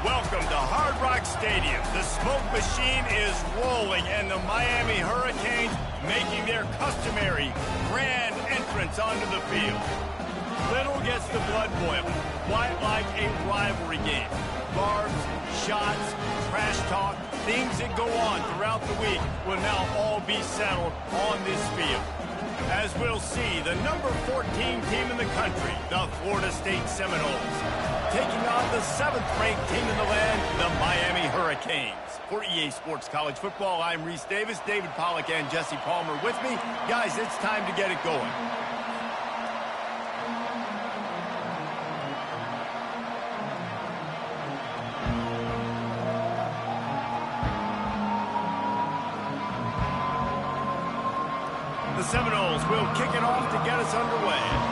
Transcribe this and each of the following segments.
Welcome to Hard Rock Stadium. The smoke machine is rolling, and the Miami Hurricanes making their customary grand entrance onto the field. Little gets the blood boiling, quite like a rivalry game. Barbs, shots, trash talk, things that go on throughout the week will now all be settled on this field. As we'll see, the number 14 team in the country, the Florida State Seminoles, taking on the 7th-ranked team in the land, the Miami Hurricanes. For EA Sports College Football, I'm Reese Davis, David Pollack, and Jesse Palmer with me. Guys, it's time to get it going. The Seminoles will kick it off to get us underway.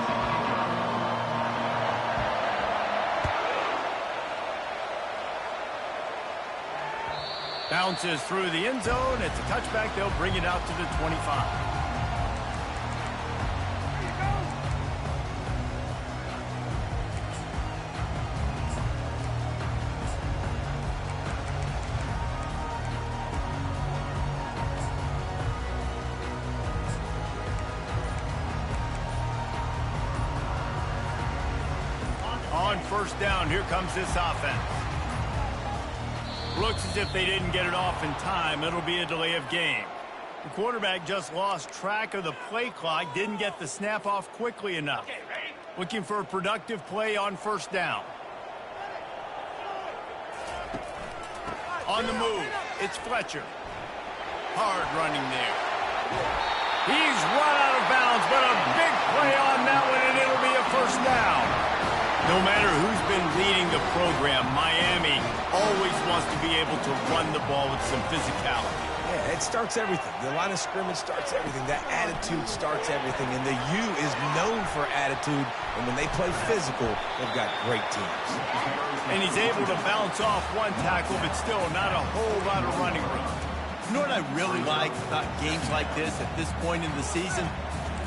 Bounces through the end zone. It's a touchback. They'll bring it out to the 25. On first down, here comes this offense. Looks as if they didn't get it off in time. It'll be a delay of game. The quarterback just lost track of the play clock, didn't get the snap off quickly enough. Looking for a productive play on first down. On the move, it's Fletcher. Hard running there. He's run out of bounds, but a big play on that one, and it'll be a first down. No matter who's been leading the program, Miami always wants to be able to run the ball with some physicality. Yeah, it starts everything. The line of scrimmage starts everything. That attitude starts everything. And the U is known for attitude. And when they play physical, they've got great teams. And he's able to bounce off one tackle, but still not a whole lot of running room. You know what I really like about games like this at this point in the season?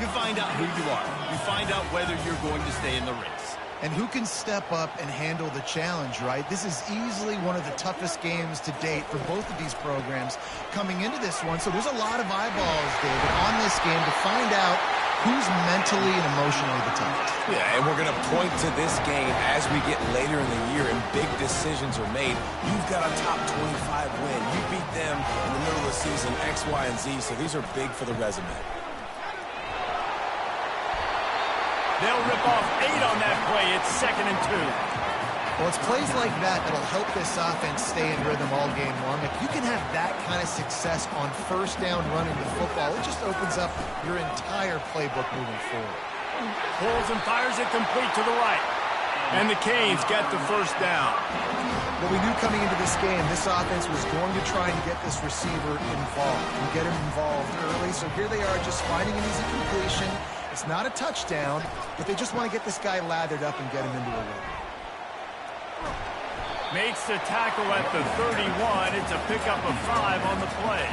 You find out who you are. You find out whether you're going to stay in the race. And who can step up and handle the challenge, right? This is easily one of the toughest games to date for both of these programs coming into this one. So there's a lot of eyeballs, David, on this game to find out who's mentally and emotionally the toughest. Yeah, and we're going to point to this game as we get later in the year and big decisions are made. You've got a top 25 win. You beat them in the middle of the season, X, Y, and Z. So these are big for the resume. They'll rip off 8 on that play. It's 2nd and 2. Well, it's plays like that that'll help this offense stay in rhythm all game long. If you can have that kind of success on first down running the football, it just opens up your entire playbook moving forward. Pulls and fires it complete to the right. And the Canes get the first down. But we knew coming into this game, this offense was going to try and get this receiver involved and get him involved early. So here they are just finding an easy completion. It's not a touchdown, but they just want to get this guy lathered up and get him into a rhythm. Makes the tackle at the 31. It's a pickup of 5 on the play.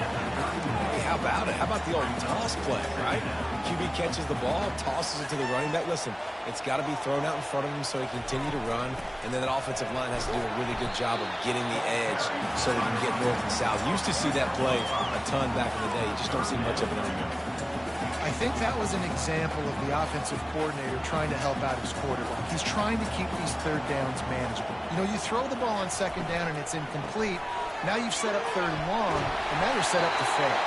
Hey, how about it? How about the old toss play, right? QB catches the ball, tosses it to the running back. Listen, it's got to be thrown out in front of him so he can continue to run. And then that offensive line has to do a really good job of getting the edge so they can get north and south. Used to see that play a ton back in the day. You just don't see much of it anymore. I think that was an example of the offensive coordinator trying to help out his quarterback. He's trying to keep these third downs manageable. You know, you throw the ball on second down and it's incomplete. Now you've set up third and long, and now you're set up to fail.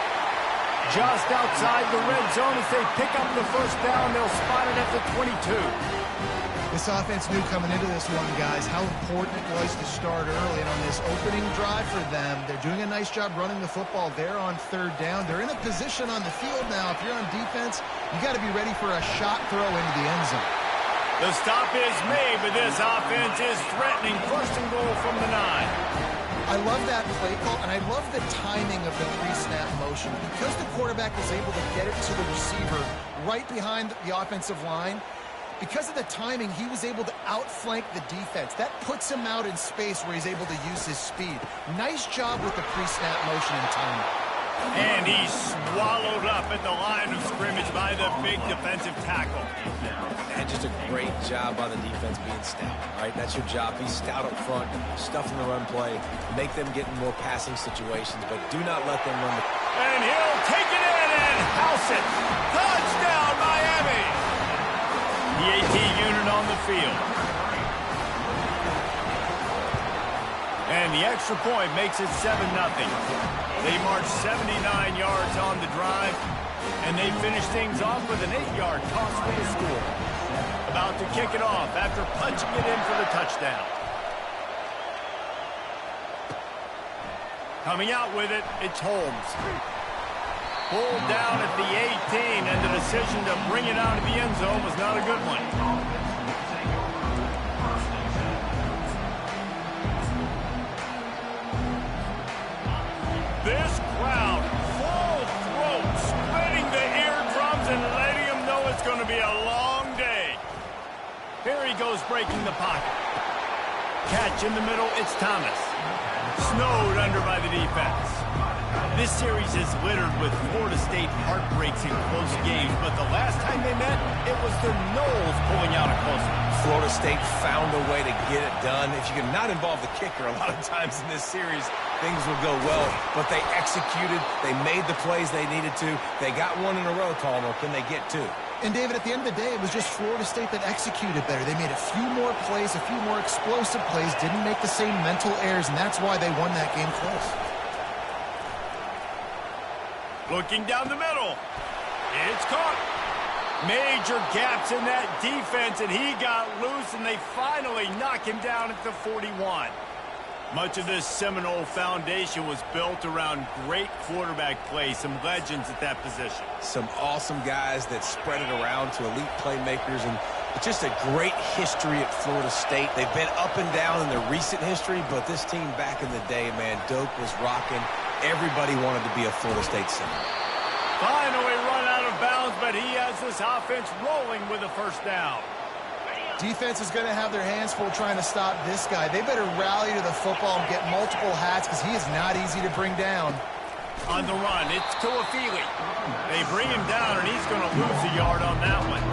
Just outside the red zone as they pick up the first down. They'll spot it at the 22. This offense knew coming into this one, guys, how important it was to start early. And on this opening drive for them, they're doing a nice job running the football. They're on third down. They're in a position on the field now. If you're on defense, you got to be ready for a shot throw into the end zone. The stop is made, but this offense is threatening. First and goal from the 9. I love that play call, and I love the timing of the pre-snap motion. Because the quarterback was able to get it to the receiver right behind the offensive line, because of the timing, he was able to outflank the defense. That puts him out in space where he's able to use his speed. Nice job with the pre-snap motion and timing. And he's swallowed up at the line of scrimmage by the big defensive tackle. And just a great job by the defense being stout, right? That's your job. Be stout up front, stuff in the run play, make them get in more passing situations, but do not let them run the... And he'll take it in and house it. Touchdown, Miami! The AT unit on the field. And the extra point makes it 7-0. They march 79 yards on the drive, and they finish things off with an 8-yard toss for the score. About to kick it off after punching it in for the touchdown. Coming out with it, it's Holmes. Pulled down at the 18, and the decision to bring it out of the end zone was not a good one. This crowd, full throat, splitting the eardrums and letting them know it's going to be a long day. Here he goes breaking the pocket. Catch in the middle, it's Thomas. Snowed under by the defense. This series is littered with Florida State heartbreaks in close games, but the last time they met, it was the Noles pulling out a close one. Florida State found a way to get it done. If you can not involve the kicker a lot of times in this series, things will go well. But they executed. They made the plays they needed to. They got one in a row, Colin. Can they get two? And, David, at the end of the day, it was just Florida State that executed better. They made a few more plays, a few more explosive plays, didn't make the same mental errors, and that's why they won that game close. Looking down the middle. It's caught. Major gaps in that defense, and he got loose, and they finally knock him down at the 41. Much of this Seminole foundation was built around great quarterback play, some legends at that position. Some awesome guys that spread it around to elite playmakers, and just a great history at Florida State. They've been up and down in their recent history, but this team back in the day, man, Doak was rocking. Everybody wanted to be a Florida State Seminole. Finally run out of bounds, but he has this offense rolling with a first down. Defense is going to have their hands full trying to stop this guy. They better rally to the football and get multiple hats because he is not easy to bring down. On the run, it's Tuafili. They bring him down, and he's going to lose a yard on that one.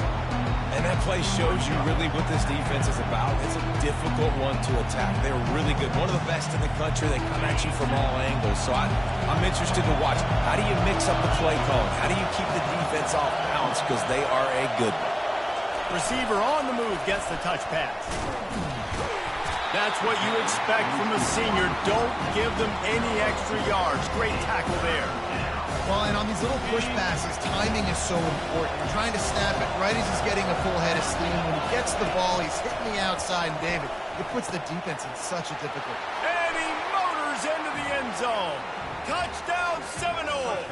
And that play shows you really what this defense is about. It's a difficult one to attack. They're really good. One of the best in the country. They come at you from all angles. So I'm interested to watch. How do you mix up the play calling? How do you keep the defense off balance? Because they are a good one. Receiver on the move gets the touch pass. That's what you expect from a senior. Don't give them any extra yards. Great tackle there. Well, and on these little push passes, timing is so important. You're trying to snap it right as he's getting a full head of steam. When he gets the ball, he's hitting the outside, and David, it puts the defense in such a difficult. And he motors into the end zone. Touchdown, Seminoles.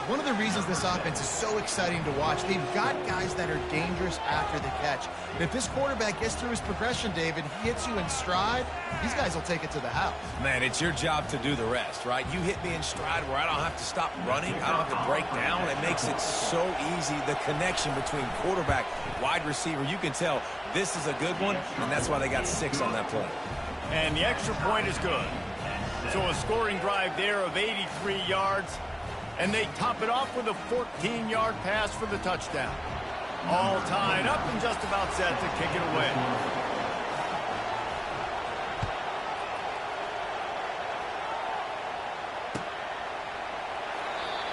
One of the reasons this offense is so exciting to watch, they've got guys that are dangerous after the catch. And if this quarterback gets through his progression, David, he hits you in stride, these guys will take it to the house. Man, it's your job to do the rest, right? You hit me in stride where I don't have to stop running. I don't have to break down. It makes it so easy. The connection between quarterback, wide receiver, you can tell this is a good one, and that's why they got 6 on that play. And the extra point is good. So a scoring drive there of 83 yards. And they top it off with a 14-yard pass for the touchdown. All tied up and just about set to kick it away.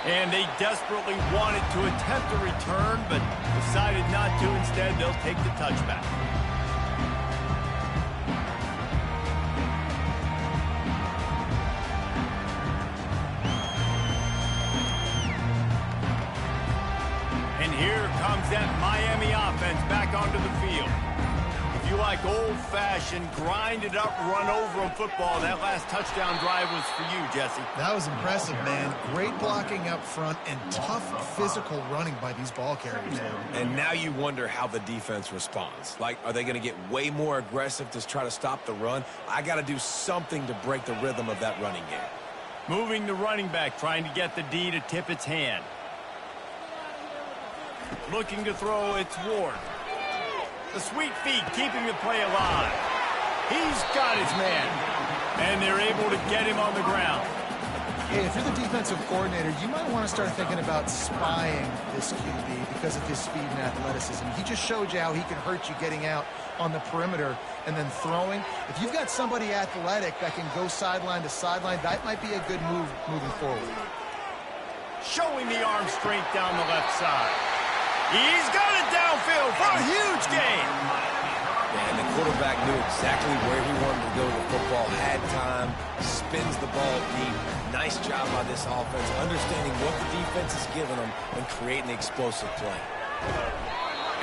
And they desperately wanted to attempt a return, but decided not to. Instead, they'll take the touchback. Here comes that Miami offense back onto the field. If you like old-fashioned, grinded-up, run-over-'em football, that last touchdown drive was for you, Jesse. That was impressive, man. Great blocking up front and tough physical running by these ball carriers. And now you wonder how the defense responds. Like, are they going to get way more aggressive to try to stop the run? I got to do something to break the rhythm of that running game. Moving the running back, trying to get the D to tip its hand. Looking to throw, it's Ward. The sweet feet keeping the play alive. He's got his man. And they're able to get him on the ground. Hey, if you're the defensive coordinator, you might want to start thinking about spying this QB because of his speed and athleticism. He just showed you how he can hurt you getting out on the perimeter and then throwing. If you've got somebody athletic that can go sideline to sideline, that might be a good move moving forward. Showing the arm strength down the left side. He's got it downfield for a huge gain. And the quarterback knew exactly where he wanted to go with the football, had time, spins the ball deep. Nice job by this offense, understanding what the defense is giving them and creating the explosive play.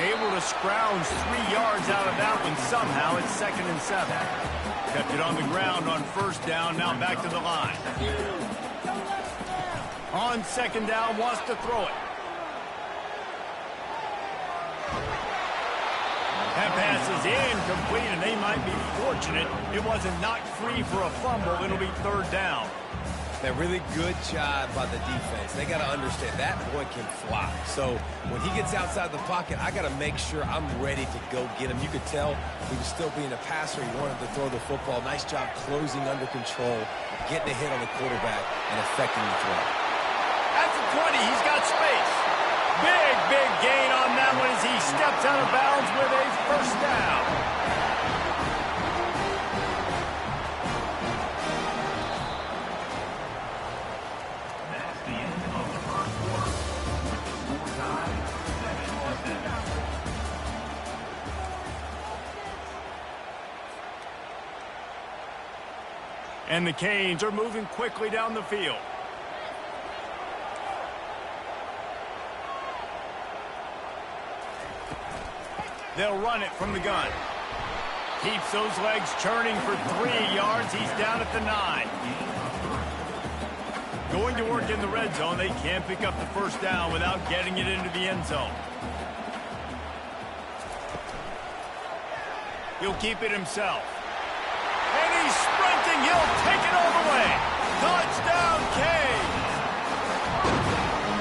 Able to scrounge 3 yards out of that one somehow. It's 2nd and 7. Kept it on the ground on first down, now back to the line. On 2nd down, wants to throw it. That pass is incomplete, and they might be fortunate it wasn't knocked free for a fumble. It'll be 3rd down. A really good job by the defense. They got to understand that boy can fly. So when he gets outside the pocket, I got to make sure I'm ready to go get him. You could tell he was still being a passer. He wanted to throw the football. Nice job closing under control, getting a hit on the quarterback, and affecting the throw. At the 20, he's got space. Big gain on that one as he steps out of bounds with a 1st down. That's the end of the first quarter. Score tie, 7-7. And the Canes are moving quickly down the field. They'll run it from the gun. Keeps those legs churning for 3 yards. He's down at the 9. Going to work in the red zone. They can't pick up the 1st down without getting it into the end zone. He'll keep it himself. And he's sprinting. He'll take it all the way. Touchdown, Canes.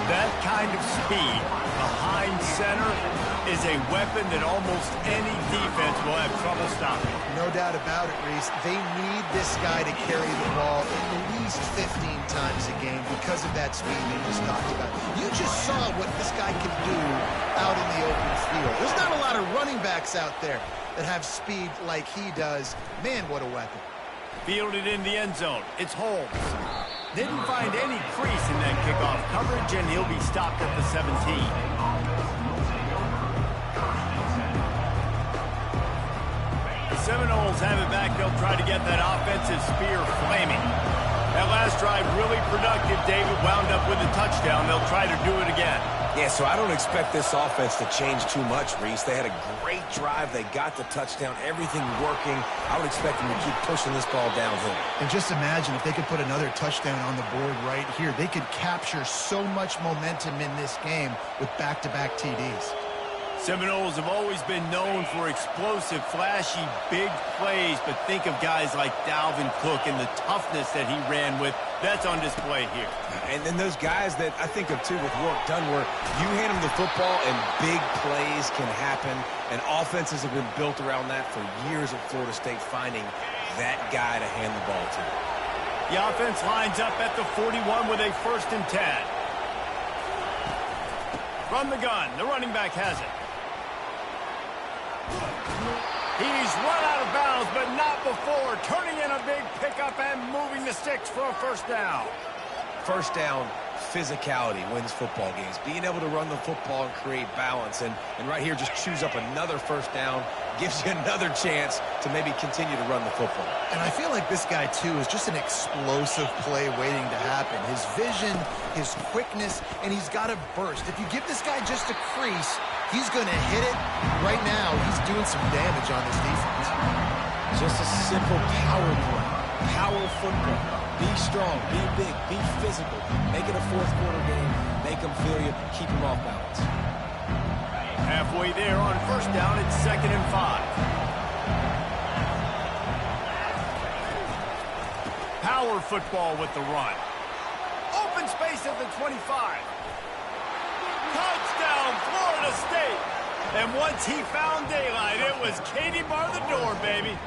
That kind of speed behind center is a weapon that almost any defense will have trouble stopping. No doubt about it, Reese. They need this guy to carry the ball at least 15 times a game because of that speed we just talked about. You just saw what this guy can do out in the open field. There's not a lot of running backs out there that have speed like he does. Man, what a weapon. Fielded in the end zone. It's Holmes. Didn't find any crease in that kickoff coverage, and he'll be stopped at the 17. The Seminoles have it back. They'll try to get that offensive spear flaming. That last drive really productive. David wound up with a touchdown. They'll try to do it again. Yeah, so I don't expect this offense to change too much, Reese. They had a great drive. They got the touchdown. Everything working. I would expect them to keep pushing this ball downhill. And just imagine if they could put another touchdown on the board right here. They could capture so much momentum in this game with back-to-back TDs. Seminoles have always been known for explosive, flashy, big plays, but think of guys like Dalvin Cook and the toughness that he ran with. That's on display here. And then those guys that I think of, too, with work done, where you hand them the football and big plays can happen, and offenses have been built around that for years at Florida State, finding that guy to hand the ball to. The offense lines up at the 41 with a 1st and 10. From the gun, the running back has it. He's run out of bounds, but not before. Turning in a big pickup and moving the sticks for a 1st down. 1st down, physicality wins football games. Being able to run the football and create balance. And right here, just choose up another 1st down. Gives you another chance to maybe continue to run the football. And I feel like this guy, too, is just an explosive play waiting to happen. His vision, his quickness, and he's got a burst. If you give this guy just a crease, he's going to hit it. Right now, he's doing some damage on this defense. Just a simple power play. Power football. Be strong, be big, be physical. Make it a 4th quarter game. Make them feel you, keep them off balance. Halfway there on 1st down, it's 2nd and 5. Power football with the run. Open space at the 25. Touchdown, Florida State. And once he found daylight, it was Katie bar the door, baby.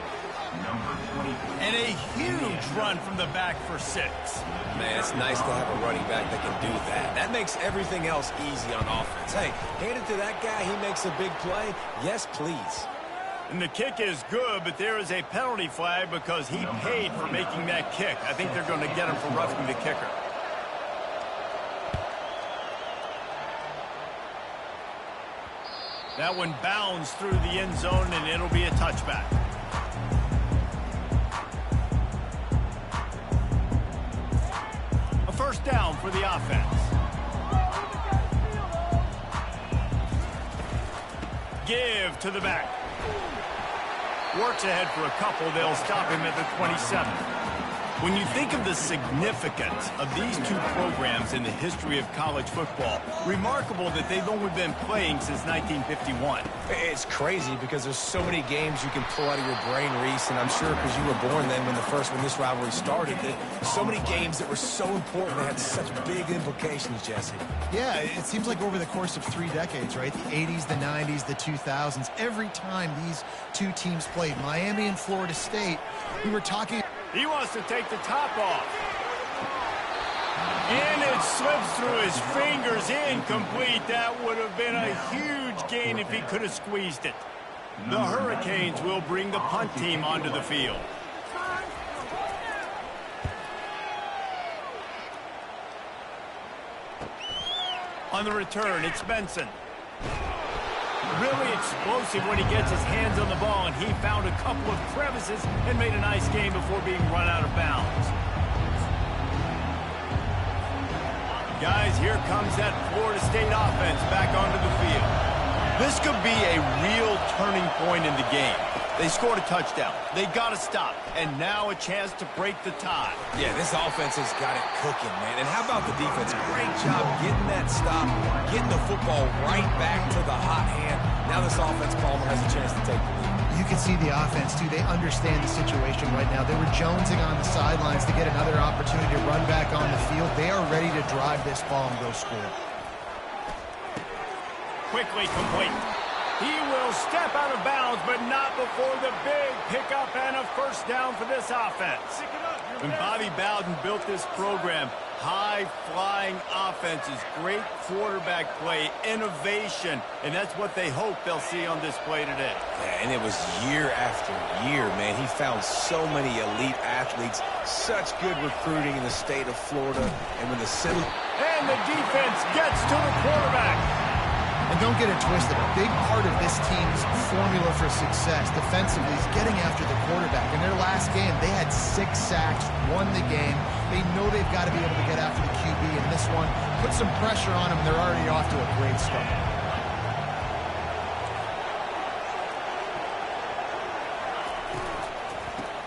Number 24. And And a huge run from the back for 6. Man, it's nice to have a running back that can do that. That makes everything else easy on offense. Hey, hand it to that guy. He makes a big play. Yes, please. And the kick is good, but there is a penalty flag because he paid for making that kick. I think they're going to get him for roughing the kicker. That one bounds through the end zone, and it'll be a touchback. A first down for the offense. Give to the back. Works ahead for a couple. They'll stop him at the 27. When you think of the significance of these two programs in the history of college football, remarkable that they've only been playing since 1951. It's crazy because there's so many games you can pull out of your brain, Reese, and I'm sure because you were born then when this rivalry started, that so many games that were so important, they had such big implications, Jesse. Yeah, it seems like over the course of 3 decades, right? The 80s, the 90s, the 2000s, every time these two teams played, Miami and Florida State, we were talking... He wants to take the top off. And it slips through his fingers, incomplete. That would have been a huge gain if he could have squeezed it. The Hurricanes will bring the punt team onto the field. On the return, it's Benson. Really explosive when he gets his hands on the ball, and he found a couple of crevices and made a nice game before being run out of bounds. Guys, here comes that Florida State offense back onto the field. This could be a real turning point in the game. They scored a touchdown. They got to stop. And now a chance to break the tie. Yeah, this offense has got it cooking, man. And how about the defense? Great job getting that stop, getting the football right back to the hot hand. Now this offense, Palmer, has a chance to take the lead. You can see the offense, too. They understand the situation right now. They were jonesing on the sidelines to get another opportunity to run back on the field. They are ready to drive this ball and go score. Quickly complete. He will step out of bounds, but not before the big pickup and a first down for this offense. When Bobby Bowden built this program, high-flying offenses, great quarterback play, innovation, and that's what they hope they'll see on display today. Yeah, and it was year after year, man. He found so many elite athletes, such good recruiting in the state of Florida, and when the And the defense gets to the quarterback. And don't get it twisted. A big part of this team's formula for success defensively is getting after the quarterback. In their last game, they had 6 sacks, won the game. They know they've got to be able to get after the QB. And this one, put some pressure on them. They're already off to a great start.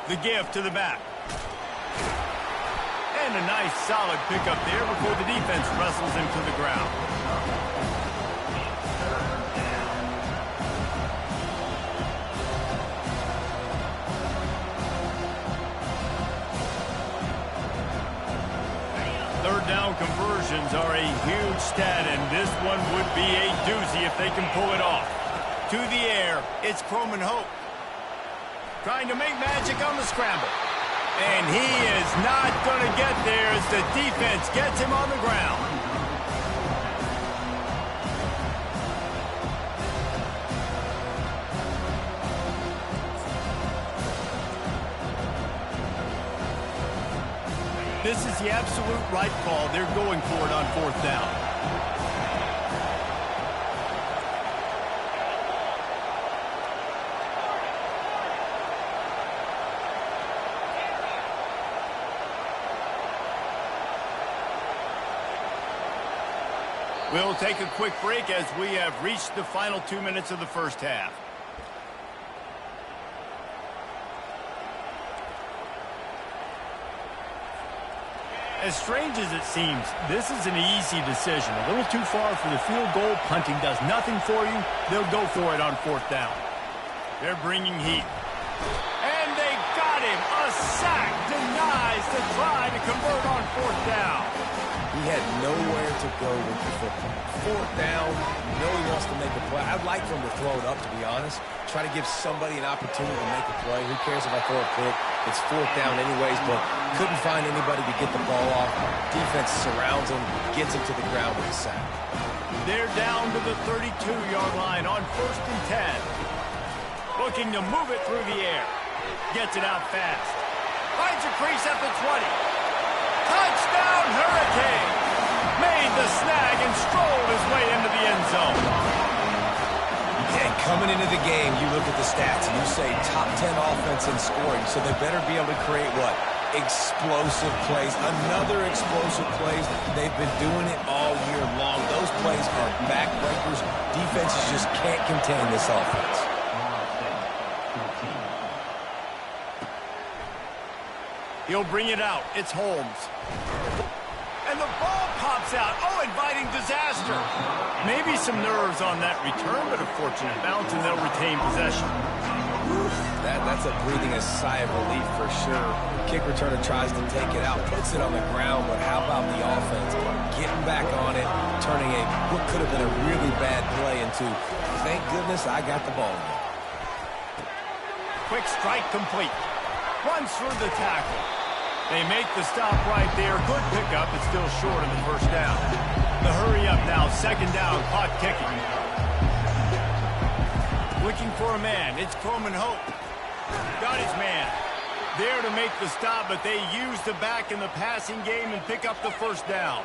The give to the back. And a nice solid pickup there before the defense wrestles him to the ground. Third down conversions are a huge stat, and this one would be a doozy if they can pull it off. To the air, it's Croman Hope. Trying to make magic on the scramble. And he is not going to get there as the defense gets him on the ground. This is the absolute right call. They're going for it on 4th down. We'll take a quick break as we have reached the final 2 minutes of the first half. As strange as it seems, this is an easy decision. A little too far for the field goal. Punting does nothing for you. They'll go for it on 4th down. They're bringing heat. And they got him. A sack denies the try to convert on 4th down. He had nowhere to go with the football. 4th down, you know he wants to make a play. I'd like for him to throw it up, to be honest. Try to give somebody an opportunity to make a play. Who cares if I throw it quick? It's fourth down anyways, but couldn't find anybody to get the ball off. Defense surrounds him, gets him to the ground with a sack. They're down to the 32-yard line on 1st and 10. Looking to move it through the air. Gets it out fast. Finds a crease at the 20. Touchdown, Hurricane! Made the snag and strolled his way into the end zone. And coming into the game, you look at the stats and you say top 10 offense in scoring, so they better be able to create what? Explosive plays. Another explosive plays. They've been doing it all year long. Those plays are backbreakers. Defenses just can't contain this offense. He'll bring it out. It's Holmes. And the ball pops out. Oh, inviting disaster. Maybe some nerves on that return, but a fortunate bounce, and they'll retain possession. That's a breathing a sigh of relief for sure. Kick returner tries to take it out, puts it on the ground, but how about the offense? Getting back on it, turning what could have been a really bad play into, thank goodness I got the ball. Quick strike complete. Runs through the tackle. They make the stop right there. Good pickup, but still short of the first down. The hurry up now, 2nd down, clock kicking. Looking for a man. It's Coleman Hope. Got his man. There to make the stop, but they use the back in the passing game and pick up the first down.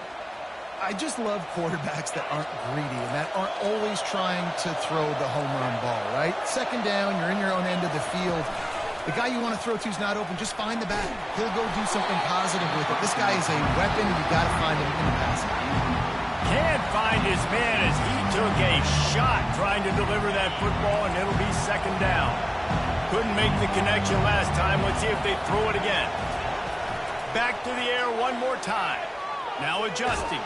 I just love quarterbacks that aren't greedy and that aren't always trying to throw the home run ball, right? 2nd down, you're in your own end of the field. The guy you want to throw to is not open. Just find the back. He'll go do something positive with it. This guy is a weapon, and you've got to find him in the passing. Can't find his man as he took a shot trying to deliver that football, and it'll be 2nd down. Couldn't make the connection last time. Let's see if they throw it again. Back to the air one more time. Now adjusting.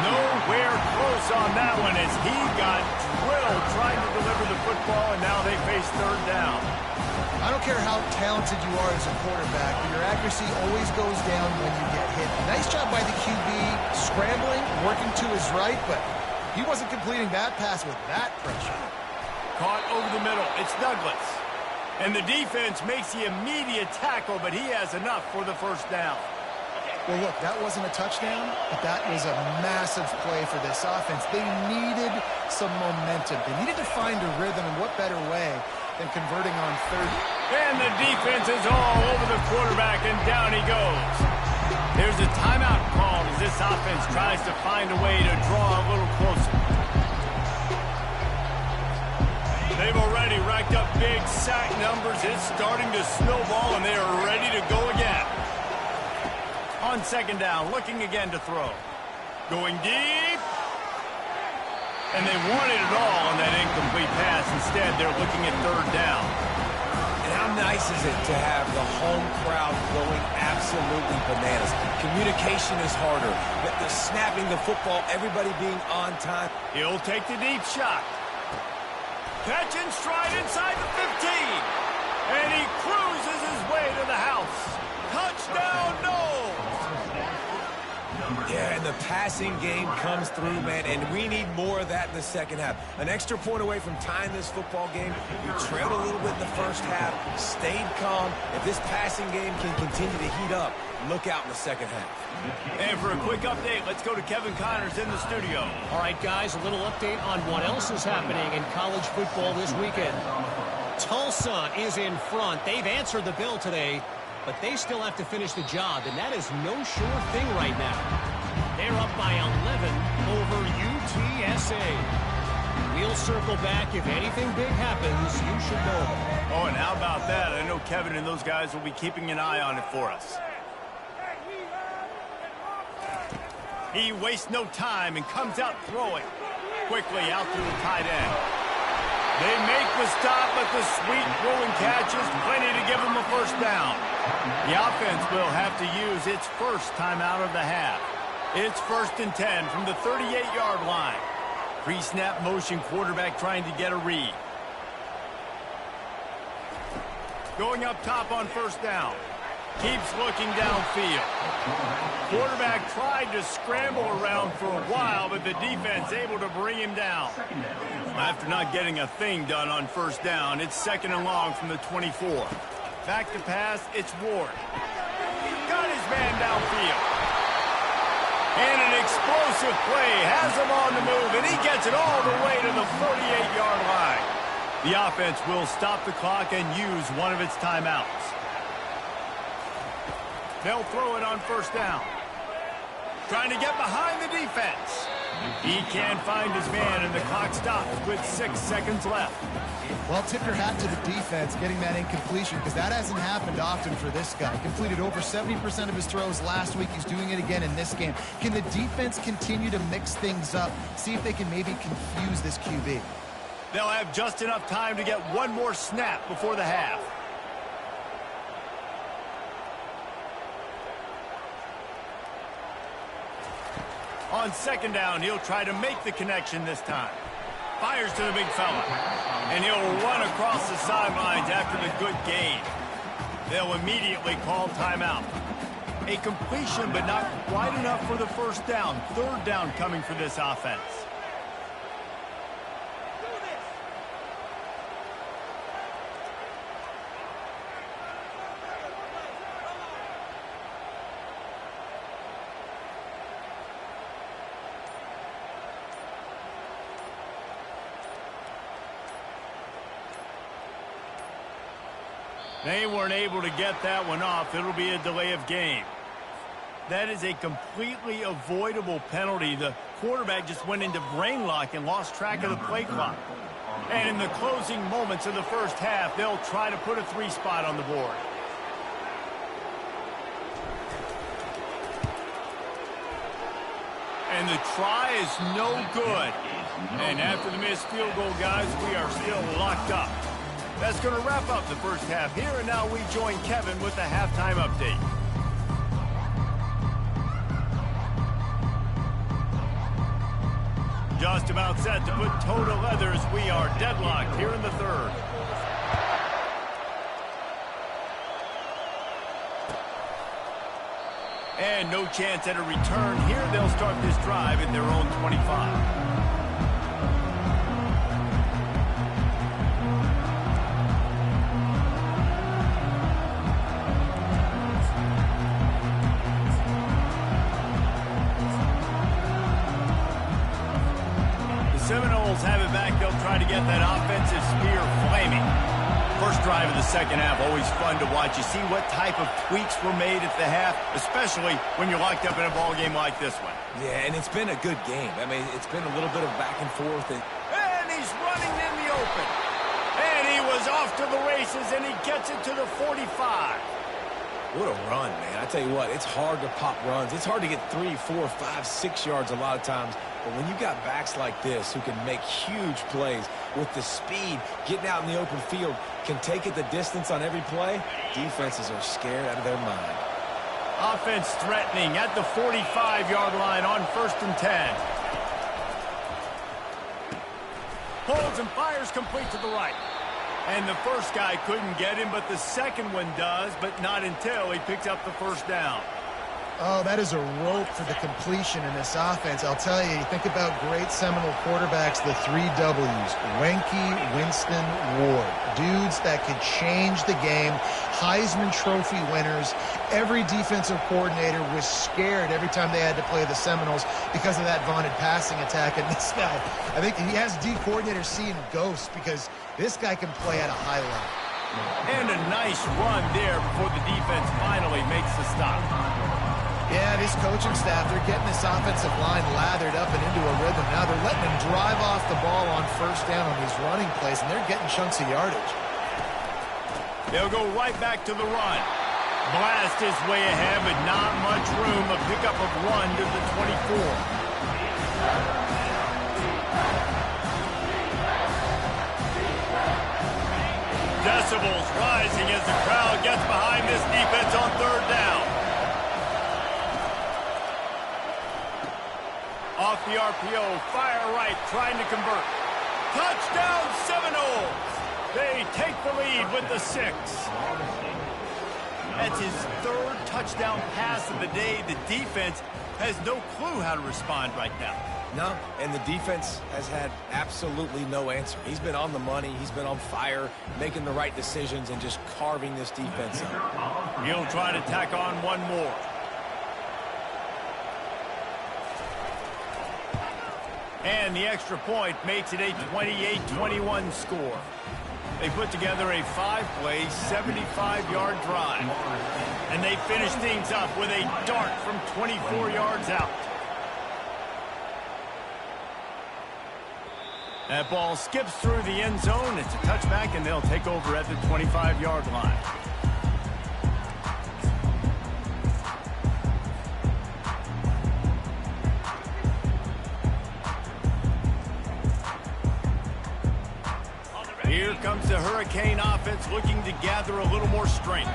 Nowhere close on that one as he got drilled trying to deliver the football, and now they face 3rd down. I don't care how talented you are as a quarterback, but your accuracy always goes down when you get hit. Nice job by the QB scrambling, working to his right, but he wasn't completing that pass with that pressure. Caught over the middle. It's Douglas. And the defense makes the immediate tackle, but he has enough for the first down. Well, look, that wasn't a touchdown, but that was a massive play for this offense. They needed some momentum. They needed to find a rhythm, and what better way than converting on 3rd. And the defense is all over the quarterback, and down he goes. There's a timeout called as this offense tries to find a way to draw a little closer. They've already racked up big sack numbers. It's starting to snowball, and they are ready to go again. On 2nd down, looking again to throw. Going deep. And they wanted it all on that incomplete pass. Instead, they're looking at 3rd down. And how nice is it to have the home crowd going absolutely bananas? Communication is harder. The snapping the football, everybody being on time. He'll take the deep shot. Catch and stride inside the 15. And he cruises his way to the house. Touchdown, no! Yeah, and the passing game comes through, man, and we need more of that in the second half. An extra point away from tying this football game. You trailed a little bit in the first half, stayed calm. If this passing game can continue to heat up, look out in the second half. And for a quick update, let's go to Kevin Connors in the studio. All right, guys, a little update on what else is happening in college football this weekend. Tulsa is in front. They've answered the bell today, but they still have to finish the job, and that is no sure thing right now. They're up by 11 over UTSA. We'll circle back. If anything big happens, you should know. Oh, and how about that? I know Kevin and those guys will be keeping an eye on it for us. He wastes no time and comes out throwing. Quickly out to the tight end. They make the stop, but the sweet throwing catch is plenty to give them a first down. The offense will have to use its first timeout of the half. It's 1st and 10 from the 38-yard line. Pre-snap motion, quarterback trying to get a read. Going up top on 1st down. Keeps looking downfield. Quarterback tried to scramble around for a while, but the defense able to bring him down. After not getting a thing done on 1st down, it's 2nd and long from the 24. Back to pass, it's Ward. Got his man downfield. And an explosive play has him on the move, and he gets it all the way to the 48-yard line. The offense will stop the clock and use one of its timeouts. They'll throw it on first down. Trying to get behind the defense. He can't find his man, and the clock stops with 6 seconds left. Well, tip your hat to the defense getting that incompletion, because that hasn't happened often for this guy. Completed over 70% of his throws last week. He's doing it again in this game. Can the defense continue to mix things up? See if they can maybe confuse this QB. They'll have just enough time to get one more snap before the half. On second down, he'll try to make the connection this time. Fires to the big fella. And he'll run across the sidelines after the good gain. They'll immediately call timeout. A completion, but not quite enough for the first down. Third down coming for this offense. They weren't able to get that one off. It'll be a delay of game. That is a completely avoidable penalty. The quarterback just went into brain lock and lost track of the play clock. And in the closing moments of the first half, they'll try to put a 3 spot on the board. And the try is no good. And after the missed field goal, guys, we are still locked up. That's going to wrap up the first half here, and now we join Kevin with the halftime update. Just about set to put toe to leather as we are deadlocked here in the third. And no chance at a return here. They'll start this drive at their own 25. Seminoles have it back. They'll try to get that offensive spear flaming. First drive of the second half, always fun to watch. You see what type of tweaks were made at the half, especially when you're locked up in a ball game like this one. Yeah, and it's been a good game. I mean, it's been a little bit of back and forth. And he's running in the open. And he was off to the races, and he gets it to the 45. What a run, man. I tell you what, it's hard to pop runs. It's hard to get 3, 4, 5, 6 yards a lot of times. But when you got backs like this who can make huge plays with the speed, getting out in the open field, can take it the distance on every play, defenses are scared out of their mind. Offense threatening at the 45-yard line on 1st and 10. Holds and fires complete to the right. And the first guy couldn't get him, but the second one does, but not until he picks up the first down. Oh, that is a rope for the completion in this offense. I'll tell you, think about great Seminole quarterbacks, the 3 W's. Wenke, Winston, Ward. Dudes that could change the game. Heisman Trophy winners. Every defensive coordinator was scared every time they had to play the Seminoles because of that vaunted passing attack. And this guy, I think he has D coordinators seeing ghosts because this guy can play at a high level. And a nice run there before the defense finally makes the stop. Yeah, this coaching staff, they're getting this offensive line lathered up and into a rhythm. Now they're letting them drive off the ball on first down on these running plays, and they're getting chunks of yardage. They'll go right back to the run. Blast his way ahead, but not much room. A pickup of 1 to the 24. Decibels rising as the crowd gets behind this defense on third down. Off the RPO, fire right, trying to convert. Touchdown Seminoles! They take the lead with the 6. That's his 3rd touchdown pass of the day. The defense has no clue how to respond right now. No, and the defense has had absolutely no answer. He's been on the money. He's been on fire, making the right decisions, and just carving this defense up. He'll try to tack on one more. And the extra point makes it a 28-21 score. They put together a 5-play, 75-yard drive. And they finish things up with a dart from 24 yards out. That ball skips through the end zone. It's a touchback, and they'll take over at the 25-yard line. Here comes the Hurricane offense looking to gather a little more strength.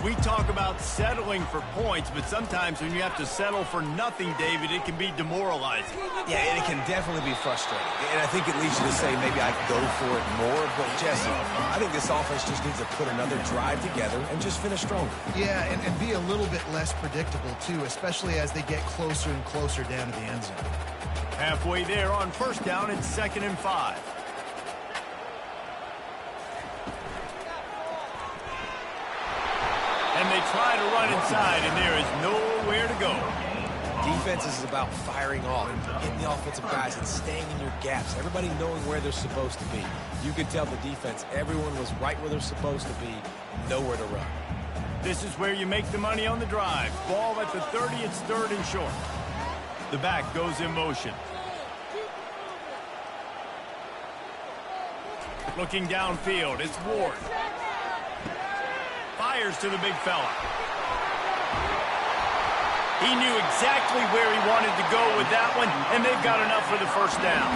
We talk about settling for points, but sometimes when you have to settle for nothing, David, it can be demoralizing. Yeah, and it can definitely be frustrating. And I think it leads you to say maybe I go for it more. But, Jesse, I think this offense just needs to put another drive together and just finish stronger. Yeah, and be a little bit less predictable, too, especially as they get closer and closer down to the end zone. Halfway there on first down, it's 2nd and 5. And they try to run inside, and there is nowhere to go. Defense is about firing off and hitting the offensive guys and staying in your gaps. Everybody knowing where they're supposed to be. You can tell the defense, everyone was right where they're supposed to be, nowhere to run. This is where you make the money on the drive. Ball at the 30, it's 3rd and short. The back goes in motion. Looking downfield, it's Ward. Fires to the big fella. He knew exactly where he wanted to go with that one, and they've got enough for the first down.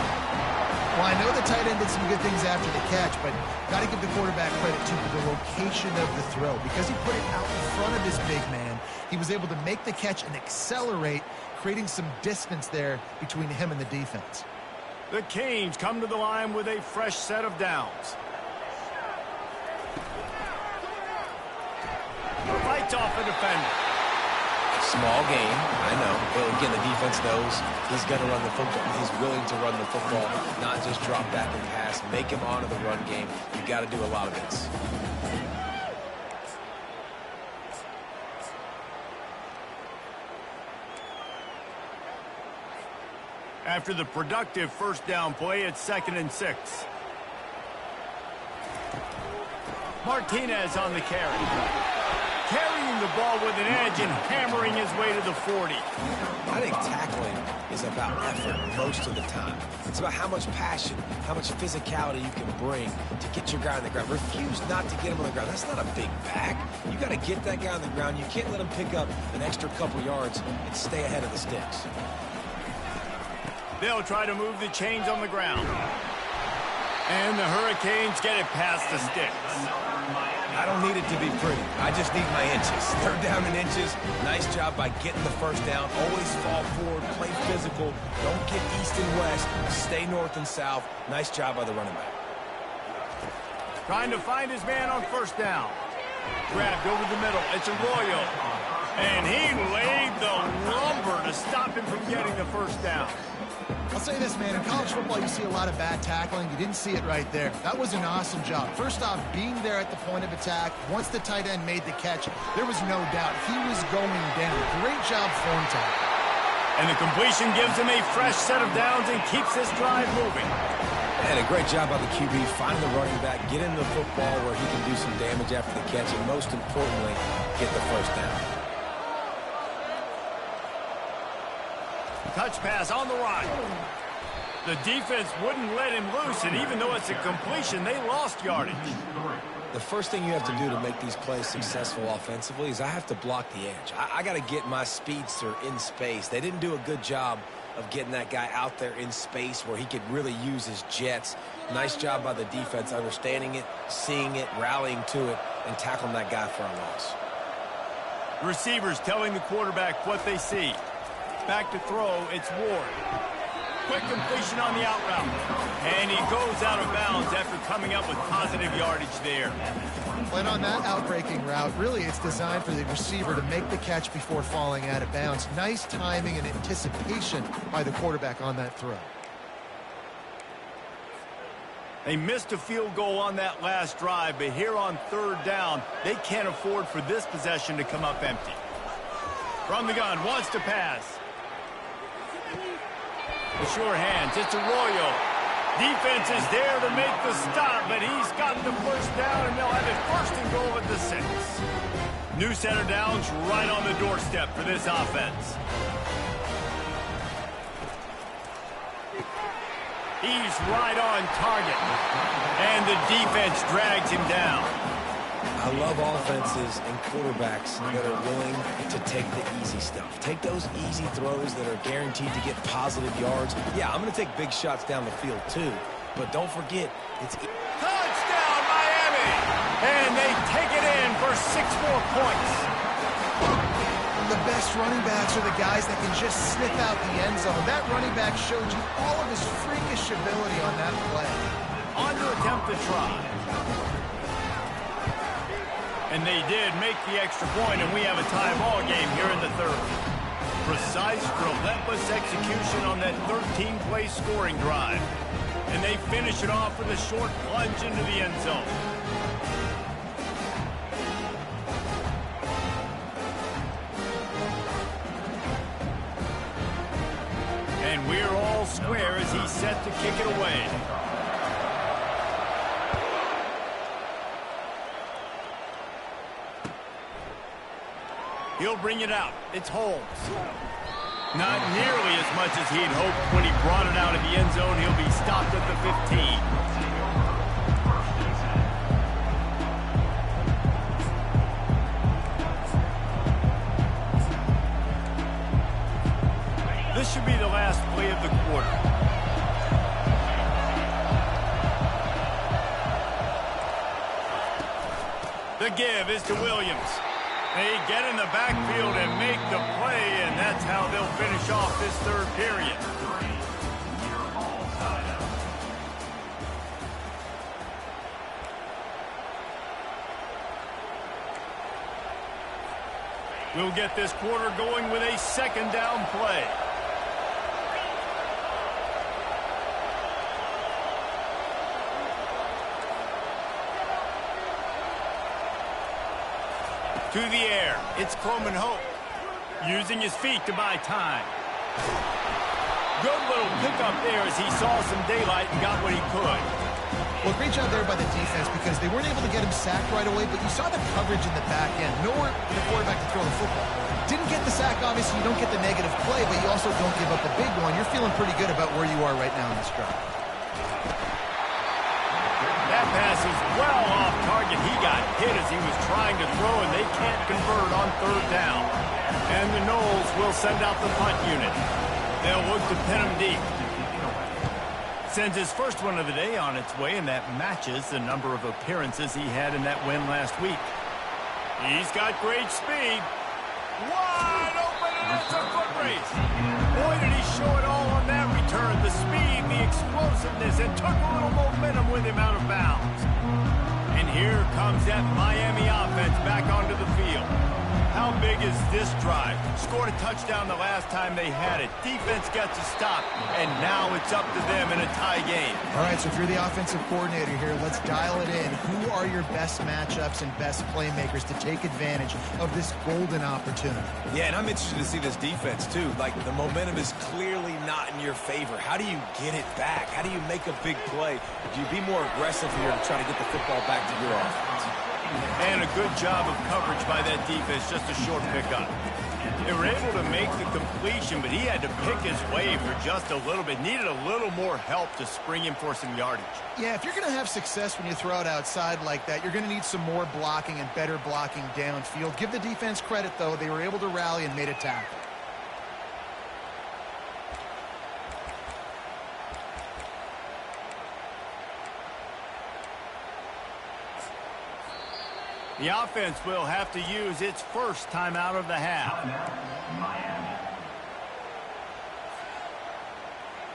Well, I know the tight end did some good things after the catch, but got to give the quarterback credit to the location of the throw. Because he put it out in front of his big man, he was able to make the catch and accelerate, creating some distance there between him and the defense. The Canes come to the line with a fresh set of downs. Fights off a defender. Small game, I know. But again, the defense knows he's going to run the football. He's willing to run the football, not just drop back and pass. Make him honor the run game. You got to do a lot of this. After the productive first down play, it's 2nd and 6. Martinez on the carry. Carrying the ball with an edge and hammering his way to the 40. I think tackling is about effort most of the time. It's about how much passion, how much physicality you can bring to get your guy on the ground. Refuse not to get him on the ground. That's not a big back. You got to get that guy on the ground. You can't let him pick up an extra couple yards and stay ahead of the sticks. They'll try to move the chains on the ground. And the Hurricanes get it past the sticks. I don't need it to be pretty. I just need my inches. 3rd down and inches. Nice job by getting the first down. Always fall forward, play physical. Don't get east and west. Stay north and south. Nice job by the running back. Trying to find his man on first down. Grabbed over the middle. It's Arroyo. And he laid the lumber to stop him from getting the first down. I'll say this, man. In college football, you see a lot of bad tackling. You didn't see it right there. That was an awesome job. First off, being there at the point of attack. Once the tight end made the catch, there was no doubt he was going down. Great job form tackle. And the completion gives him a fresh set of downs and keeps this drive moving. And a great job by the QB. Find the running back, get him the football where he can do some damage after the catch, and most importantly, get the first down. Touch pass on the right. The defense wouldn't let him loose, and even though it's a completion, they lost yardage. The first thing you have to do to make these plays successful offensively is I have to block the edge. I got to get my speedster in space. They didn't do a good job of getting that guy out there in space where he could really use his jets. Nice job by the defense understanding it, seeing it, rallying to it, and tackling that guy for a loss. Receivers telling the quarterback what they see. Back to throw, it's Ward. quick completion on the out route. And he goes out of bounds after coming up with positive yardage there. And on that outbreaking route, really it's designed for the receiver to make the catch before falling out of bounds. Nice timing and anticipation by the quarterback on that throw. They missed a field goal on that last drive, but here on third down, they can't afford for this possession to come up empty. From the gun, wants to pass. The sure hands, it's Arroyo. Defense is there to make the stop, but he's got the first down, and they'll have it first and goal at the 6. New center downs right on the doorstep for this offense. He's right on target, and the defense drags him down. I love offenses and quarterbacks that are willing to take the easy stuff. Take those easy throws that are guaranteed to get positive yards. Yeah, I'm going to take big shots down the field too, but don't forget, it's... Touchdown, Miami! And they take it in for 6 more points. The best running backs are the guys that can just sniff out the end zone. That running back showed you all of his freakish ability on that play. On to attempt the try. And they did make the extra point, and we have a tie ball game here in the 3rd. Precise, relentless execution on that 13-play scoring drive. And they finish it off with a short plunge into the end zone. And we're all square as he's set to kick it away. He'll bring it out. It's Holmes. Not nearly as much as he'd hoped when he brought it out of the end zone. He'll be stopped at the 15. This should be the last play of the quarter. The give is to Williams. They get in the backfield and make the play, and that's how they'll finish off this 3rd period. We'll get this quarter going with a 2nd down play. To the air, it's Coleman Hope, using his feet to buy time. Good little pickup there as he saw some daylight and got what he could. Well, great job there by the defense because they weren't able to get him sacked right away, but you saw the coverage in the back end. Nowhere for the quarterback to throw the football. Didn't get the sack, obviously you don't get the negative play, but you also don't give up the big one. You're feeling pretty good about where you are right now in this drive. That pass is well off target. He got hit as he was trying to throw, and they can't convert on 3rd down. And the Noles will send out the punt unit. They'll look to pin him deep. Sends his first one of the day on its way, and that matches the number of appearances he had in that win last week. He's got great speed. Wide open, and it's a foot race. Boy, did he show it all on that return. The speed, the explosiveness, and took a little momentum with him out of bounds. And here comes that Miami offense back onto the field. How big is this drive? Scored a touchdown the last time they had it. Defense gets a stop, and now it's up to them in a tie game. All right, so if you're the offensive coordinator here, let's dial it in. Who are your best matchups and best playmakers to take advantage of this golden opportunity? Yeah, and I'm interested to see this defense, too. Like, the momentum is clearly not in your favor. How do you get it back? How do you make a big play? Do you be more aggressive here to try to get the football back to your offense? And a good job of coverage by that defense, just a short pickup. They were able to make the completion, but he had to pick his way for just a little bit. Needed a little more help to spring him for some yardage. Yeah, if you're going to have success when you throw it outside like that, you're going to need some more blocking and better blocking downfield. Give the defense credit, though. They were able to rally and made a tackle. The offense will have to use its first timeout of the half.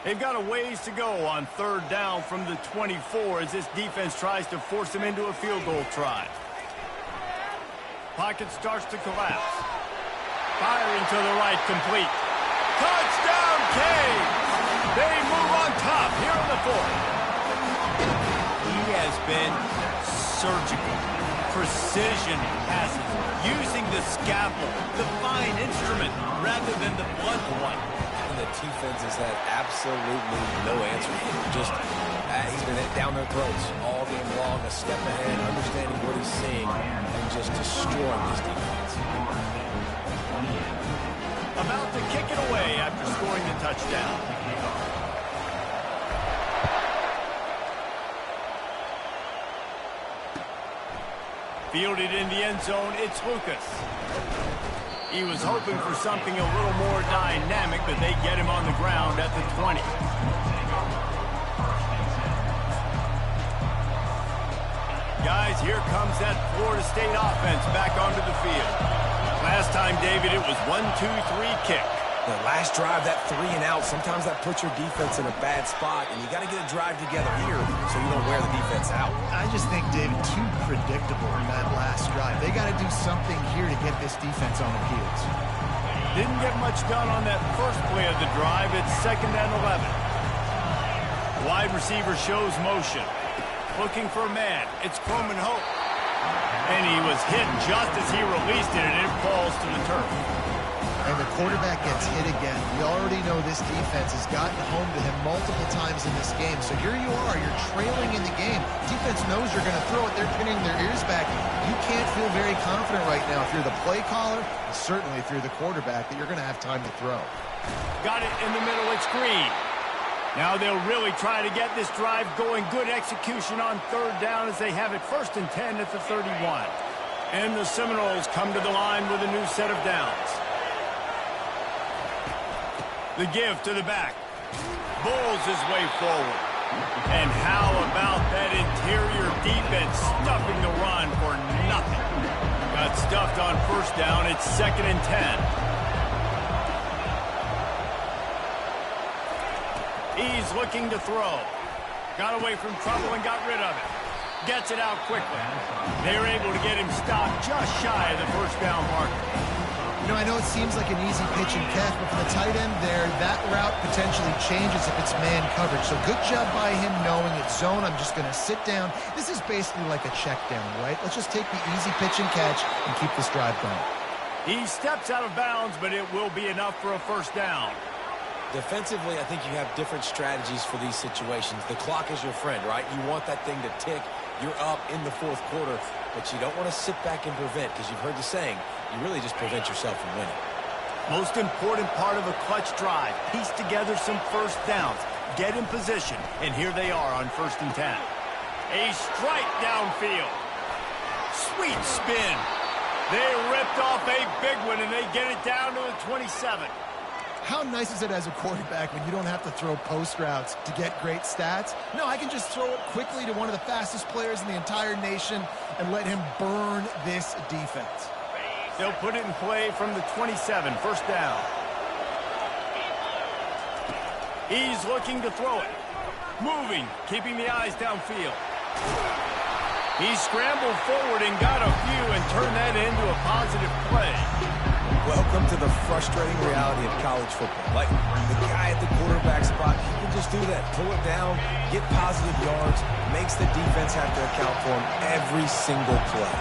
They've got a ways to go on third down from the 24 as this defense tries to force them into a field goal try. Pocket starts to collapse. Firing to the right, complete. Touchdown, Cade! They move on top here in the fourth. He has been surgical. Precision passes, using the scalpel, the fine instrument, rather than the blunt one. And the defense has had absolutely no answer. Just, he's been down their throats all game long, a step ahead, understanding what he's seeing, and just destroying this defense. About to kick it away after scoring the touchdown. Fielded in the end zone, it's Lucas. He was hoping for something a little more dynamic, but they get him on the ground at the 20. Guys, here comes that Florida State offense back onto the field. Last time, David, it was 1-2-3 kick. The last drive, that 3 and out, sometimes that puts your defense in a bad spot, and you got to get a drive together here so you don't wear the defense out. I just think, David, too predictable in that last drive. They got to do something here to get this defense on their heels. Didn't get much done on that first play of the drive. It's 2nd and 11. Wide receiver shows motion. Looking for a man. It's Coleman Hope. And he was hit just as he released it, and it falls to the turf. And the quarterback gets hit again. We already know this defense has gotten home to him multiple times in this game. So here you are, you're trailing in the game. Defense knows you're going to throw it. They're pinning their ears back. You can't feel very confident right now if you're the play caller, and certainly if you're the quarterback, that you're going to have time to throw. Got it in the middle, it's Green. Now they'll really try to get this drive going. Good execution on third down as they have it 1st and 10 at the 31. And the Seminoles come to the line with a new set of downs. The give to the back. Bulls his way forward. And how about that interior defense stuffing the run for nothing? Got stuffed on first down. It's 2nd and 10. He's looking to throw. Got away from trouble and got rid of it. Gets it out quickly. They were able to get him stopped just shy of the first down marker. You know, I know it seems like an easy pitch and catch, but for the tight end there, that route potentially changes if it's man coverage. So good job by him knowing it's zone. I'm just going to sit down. This is basically like a check down, right? Let's just take the easy pitch and catch and keep this drive going. He steps out of bounds, but it will be enough for a first down. Defensively, I think you have different strategies for these situations. The clock is your friend, right? You want that thing to tick. You're up in the 4th quarter, but you don't want to sit back and prevent, because you've heard the saying, you really just prevent yourself from winning. Most important part of a clutch drive, piece together some first downs, get in position, and here they are on 1st and 10. A strike downfield. Sweet spin. They ripped off a big one, and they get it down to the 27. How nice is it as a quarterback when you don't have to throw post routes to get great stats? No, I can just throw it quickly to one of the fastest players in the entire nation and let him burn this defense. They'll put it in play from the 27, first down. He's looking to throw it. Moving, keeping the eyes downfield. He scrambled forward and got a few and turned that into a positive play. Welcome to the frustrating reality of college football. Like, the guy at the quarterback spot, he can just do that. Pull it down, get positive yards, makes the defense have to account for him every single play.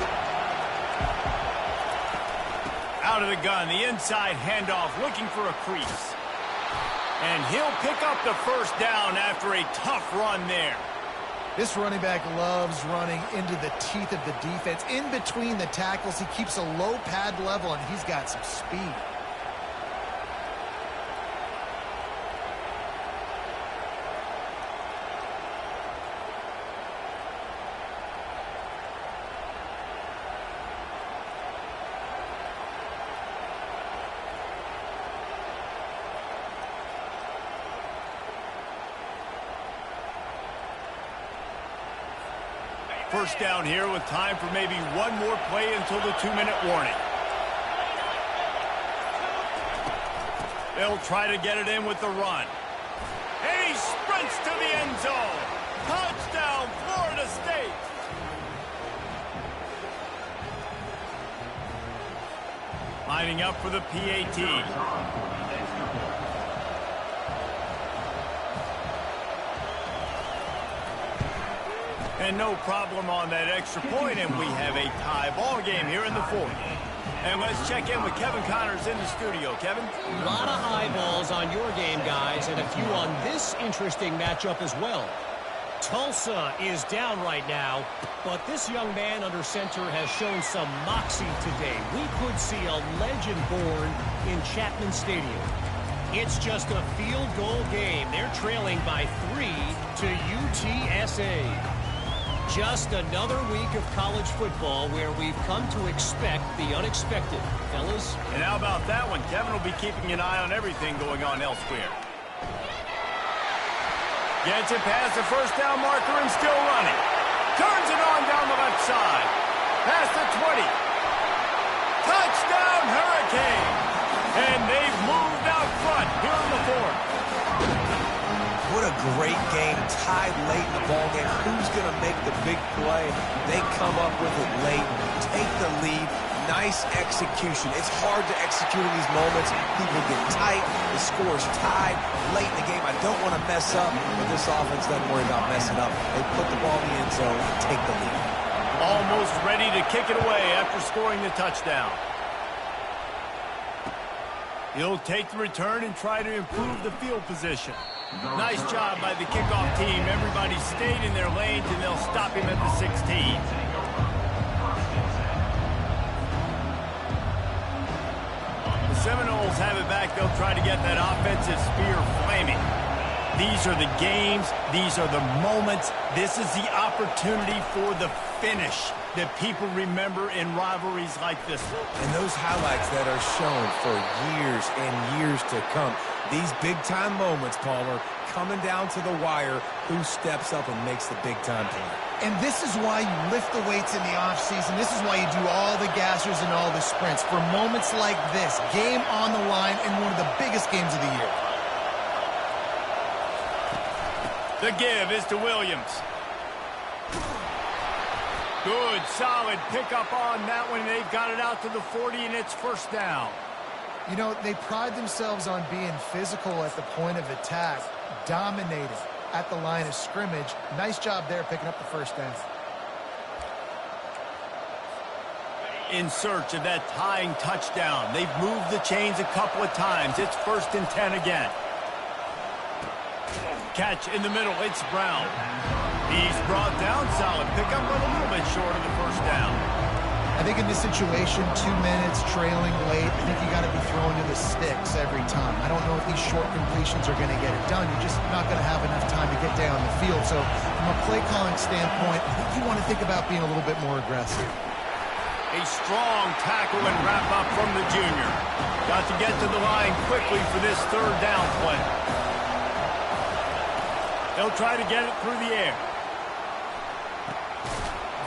Out of the gun, the inside handoff, looking for a crease. And he'll pick up the first down after a tough run there. This running back loves running into the teeth of the defense. In between the tackles, he keeps a low pad level, and he's got some speed. First down here with time for maybe one more play until the 2-minute warning. They'll try to get it in with the run. And he sprints to the end zone. Touchdown, Florida State. Lining up for the PAT. And no problem on that extra point, and we have a tie ball game here in the fourth. And let's check in with Kevin Connors in the studio. Kevin? A lot of eyeballs on your game, guys, and a few on this interesting matchup as well. Tulsa is down right now, but this young man under center has shown some moxie today. We could see a legend born in Chapman Stadium. It's just a field goal game. They're trailing by 3 to UTSA. Just another week of college football where we've come to expect the unexpected. Fellas? And how about that one? Kevin will be keeping an eye on everything going on elsewhere. Gets it past the first down marker and still running. Turns it on down the left side. Past the 20. Touchdown, Hurricane! And they've moved out front here in the fourth. What a great game, tied late in the ball game. Who's going to make the big play? They come up with it late, take the lead. Nice execution. It's hard to execute in these moments. People get tight. The score's tied late in the game. I don't want to mess up, but this offense doesn't worry about messing up. They put the ball in the end zone and take the lead. Almost ready to kick it away after scoring the touchdown. He'll take the return and try to improve the field position. Nice job by the kickoff team. Everybody stayed in their lanes, and they'll stop him at the 16. Seminoles have it back. They'll try to get that offensive spear flaming. These are the games. These are the moments. This is the opportunity for the finish that people remember in rivalries like this. And those highlights that are shown for years and years to come. These big-time moments, Palmer, coming down to the wire, who steps up and makes the big-time play. And this is why you lift the weights in the offseason. This is why you do all the gassers and all the sprints. For moments like this, game on the line in one of the biggest games of the year. The give is to Williams. Good, solid pickup on that one. They've got it out to the 40, and it's first down. You know, they pride themselves on being physical at the point of attack, dominating at the line of scrimmage. Nice job there picking up the first down. In search of that tying touchdown. They've moved the chains a couple of times. It's 1st and 10 again. Catch in the middle. It's Brown. He's brought down. Solid pickup, but a little bit short of the first down. I think in this situation, 2 minutes, trailing late, I think you got to be throwing to the sticks every time. I don't know if these short completions are going to get it done. You're just not going to have enough time to get down the field. So from a play calling standpoint, I think you want to think about being a little bit more aggressive. A strong tackle and wrap up from the junior. Got to get to the line quickly for this third down play. They'll try to get it through the air.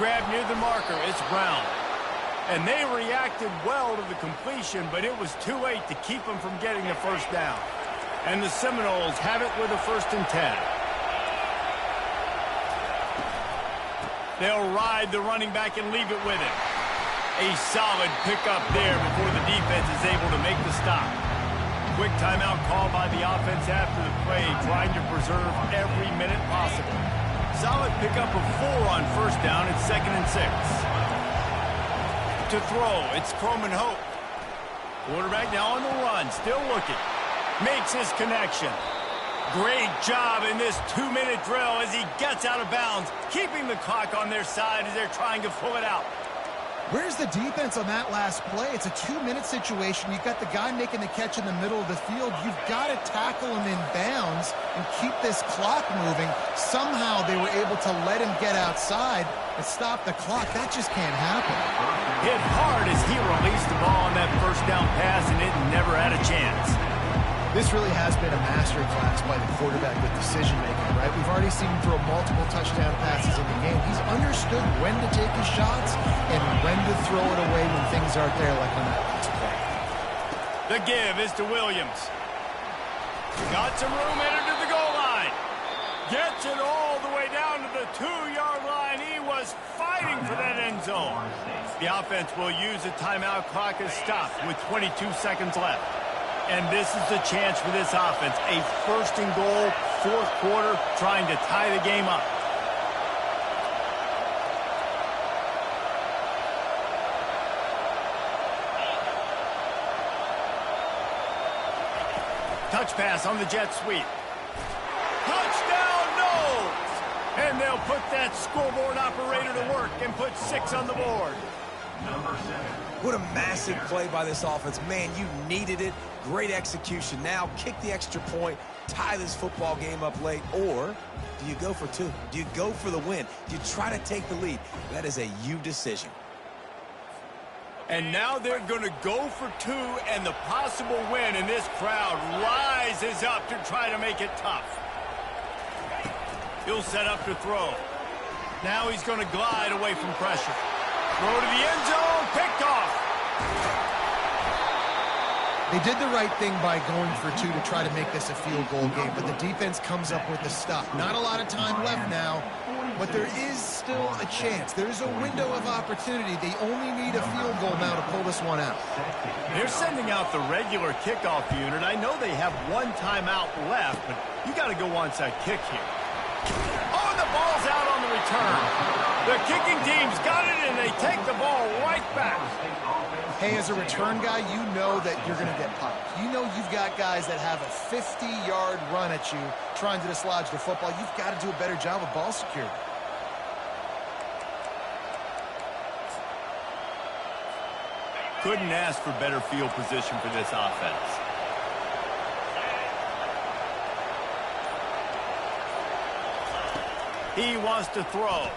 Grab near the marker. It's Brown. And they reacted well to the completion, but it was too late to keep them from getting the first down. And the Seminoles have it with a 1st and 10. They'll ride the running back and leave it with him. A solid pickup there before the defense is able to make the stop. Quick timeout call by the offense after the play, trying to preserve every minute possible. Solid pickup of 4 on first down. It's 2nd and 6. To throw, it's Croman Hope. Quarterback now on the run, still looking. Makes his connection. Great job in this 2-minute drill as he gets out of bounds, keeping the clock on their side as they're trying to pull it out. Where's the defense on that last play? It's a 2-minute situation. You've got the guy making the catch in the middle of the field. You've got to tackle him in bounds and keep this clock moving. Somehow they were able to let him get outside and stop the clock. That just can't happen. Hit hard as he released the ball on that first down pass, and it never had a chance. This really has been a master class by the quarterback with decision-making, right? We've already seen him throw multiple touchdown passes in the game. He's understood when to take his shots and when to throw it away when things aren't there, like on that last play. The give is to Williams. Got some room, entered to the goal line. Gets it all the way down to the 2-yard line. He was fighting for that end zone. The offense will use a timeout. Clock is stopped with 22 seconds left. And this is the chance for this offense. A first and goal, fourth quarter, trying to tie the game up. Touch pass on the jet sweep. Touchdown, Knowles! And they'll put that scoreboard operator to work and put 6 on the board. What a massive play by this offense. Man, you needed it. Great execution. Now kick the extra point, tie this football game up late, or do you go for 2? Do you go for the win? Do you try to take the lead? That is a you decision. And now they're going to go for 2 and the possible win, and this crowd rises up to try to make it tough. He'll set up to throw. Now he's going to glide away from pressure. Throw to the end zone, picked off. They did the right thing by going for 2 to try to make this a field goal game, but the defense comes up with the stop. Not a lot of time left now, but there is still a chance. There's a window of opportunity. They only need a field goal now to pull this one out. They're sending out the regular kickoff unit. I know they have 1 timeout left, but you got to go onside kick here. Oh, the ball's out on the return. The kicking team's got it, and they take the ball right back. Hey, as a return guy, you know that you're going to get popped. You know you've got guys that have a 50-yard run at you trying to dislodge the football. You've got to do a better job of ball security. Couldn't ask for better field position for this offense. He wants to throw.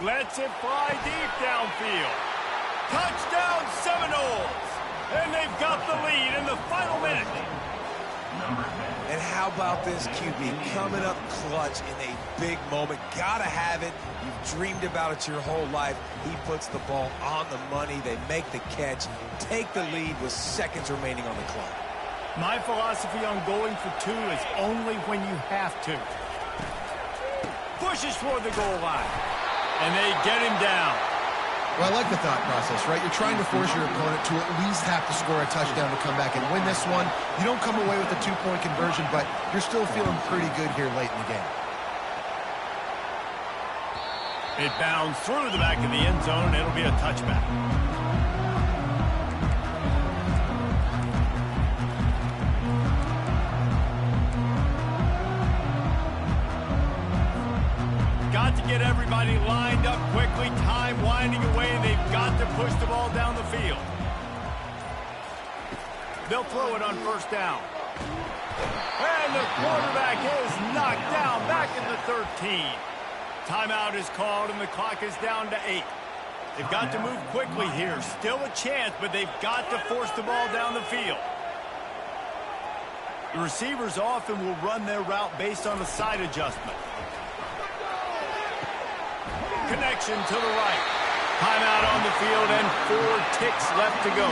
Lets it fly deep downfield. Touchdown Seminoles! And they've got the lead in the final minute. And how about this QB coming up clutch in a big moment? Gotta have it. You've dreamed about it your whole life. He puts the ball on the money. They make the catch. Take the lead with seconds remaining on the clock. My philosophy on going for 2 is only when you have to. Pushes toward the goal line. And they get him down. Well, I like the thought process, right? You're trying to force your opponent to at least have to score a touchdown to come back and win this one. You don't come away with a 2-point conversion, but you're still feeling pretty good here late in the game. It bounds through the back of the end zone. It'll be a touchback. Got to get everybody lined up quickly. Time winding away, and they've got to push the ball down the field. They'll throw it on first down. And the quarterback is knocked down back at the 13. Timeout is called, and the clock is down to 8. They've got to move quickly here. Still a chance, but they've got to force the ball down the field. The receivers often will run their route based on a side adjustment. Connection to the right. Timeout on the field and 4 ticks left to go.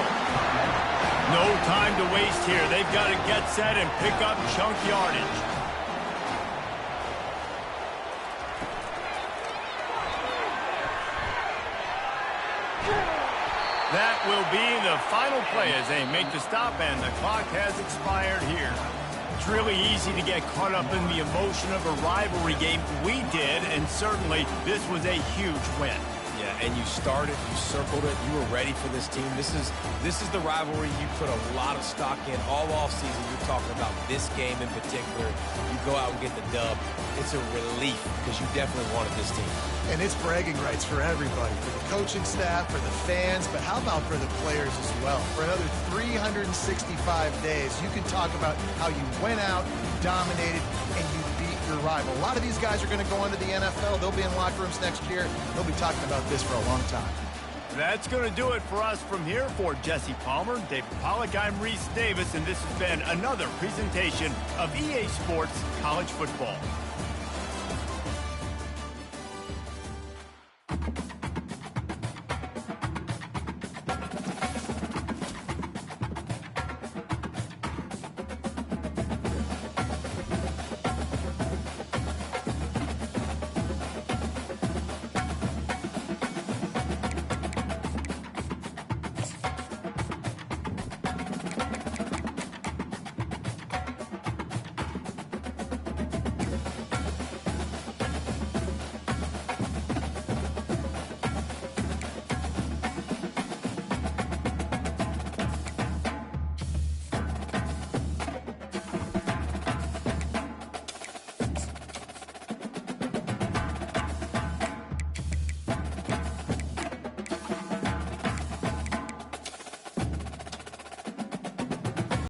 No time to waste here. They've got to get set and pick up chunk yardage. That will be the final play as they make the stop, and the clock has expired here. It's really easy to get caught up in the emotion of a rivalry game. We did, and certainly this was a huge win. Yeah, and you started, you circled it, you were ready for this team. This is the rivalry you put a lot of stock in all offseason. You're talking about this game in particular. You go out and get the dub. It's a relief because you definitely wanted this team. And it's bragging rights for everybody, for the coaching staff, for the fans, but how about for the players as well? For another 365 days, you can talk about how you went out, you dominated, and you beat your rival. A lot of these guys are going to go on to the NFL. They'll be in locker rooms next year. They'll be talking about this for a long time. That's going to do it for us from here. For Jesse Palmer, David Pollack, I'm Reese Davis, and this has been another presentation of EA Sports College Football.